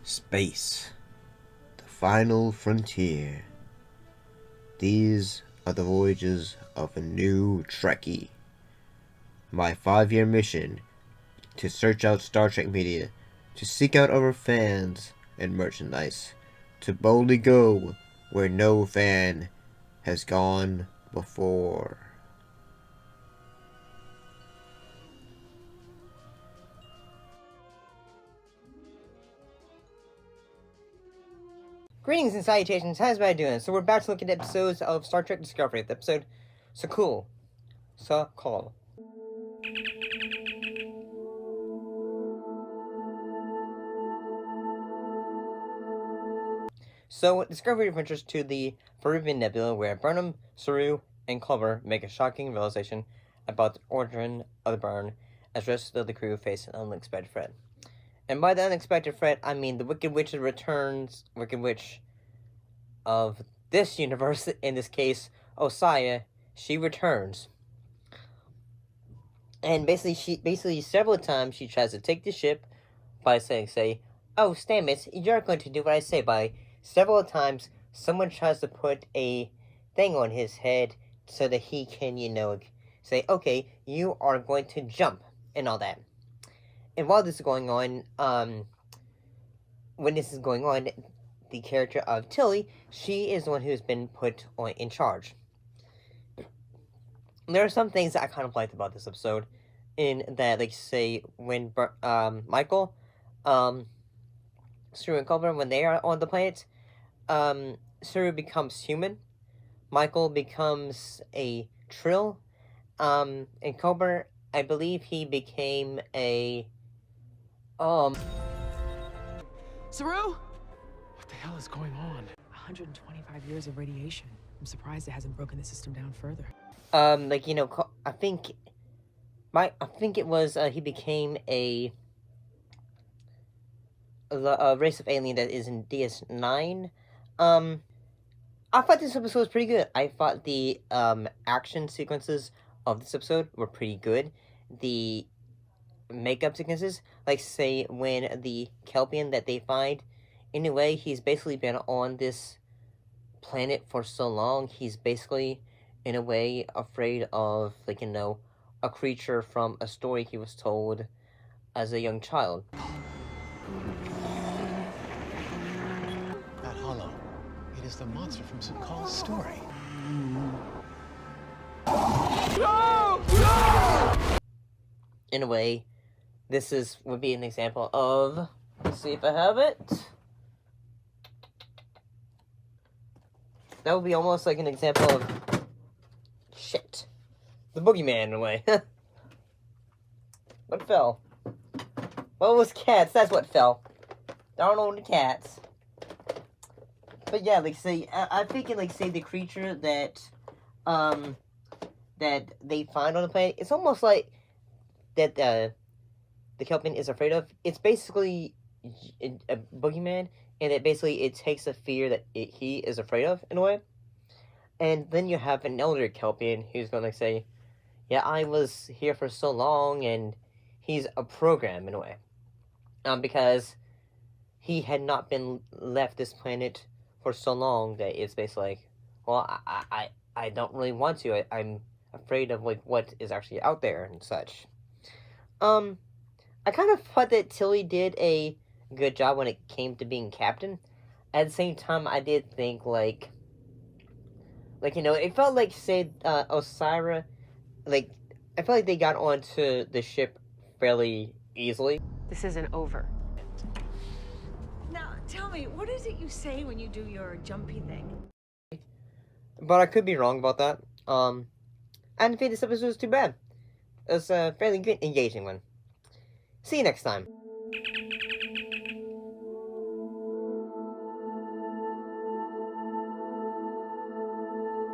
Space, the final frontier. These are the voyages of a new Trekkie. My 5-year mission to search out Star Trek media, to seek out our fans and merchandise, to boldly go where no fan has gone before. Greetings and salutations, how's everybody doing? So we're about to look at episodes of Star Trek Discovery, the episode So Cool. So Discovery adventures to the Forbidden Nebula, where Burnham, Saru, and Colber make a shocking realization about the origin of the burn, as the rest of the crew face an unexpected threat. And by the unexpected threat, I mean the Wicked Witch returns, Wicked Witch of this universe, in this case, Osaya, she returns. And basically several times she tries to take the ship by saying, oh, Stamets, you're going to do what I say. By several times, someone tries to put a thing on his head so that he can, say, okay, you are going to jump, and all that. And while this is going on, the character of Tilly, she is the one who's been put in charge. There are some things that I kind of liked about this episode, in that, like, say, when Michael, Saru and Colber, when they are on the planet, Saru becomes human, Michael becomes a Trill, and Colber, I believe he became a, Saru? What the hell is going on? 125 years of radiation. I'm surprised it hasn't broken the system down further. I think it was, he became a race of alien that is in DS9. I thought this episode was pretty good. I thought the, action sequences of this episode were pretty good. The makeup sequences, like, say, when the Kelpian that they find, in a way, he's basically been on this planet for so long, he's basically, in a way, afraid of, a creature from a story he was told as a young child. That hollow, it is the monster from Su'Kal's story. No! No! In a way, this would be an example of, let's see if I have it. That would be almost like an example of, shit, the boogeyman in a way. What fell? Well, it was cats, that's what fell. There aren't only cats. But yeah, I'm thinking, the creature that they find on the planet, it's almost like that, the Kelpian is afraid of. It's basically a boogeyman, and it takes a fear that he is afraid of, in a way. And then you have an elder Kelpian who's going to say, yeah, I was here for so long, and he's a program, in a way. Because he had not been left this planet for so long that it's basically like, well, I don't really want to. I'm afraid of, what is actually out there and such. I kind of thought that Tilly did a good job when it came to being captain. At the same time, I did think, it felt like, say, Osira, I felt like they got onto the ship fairly easily. This isn't over. Now, tell me, what is it you say when you do your jumpy thing? But I could be wrong about that. I didn't think this episode was too bad. It was a fairly good, engaging one. See you next time.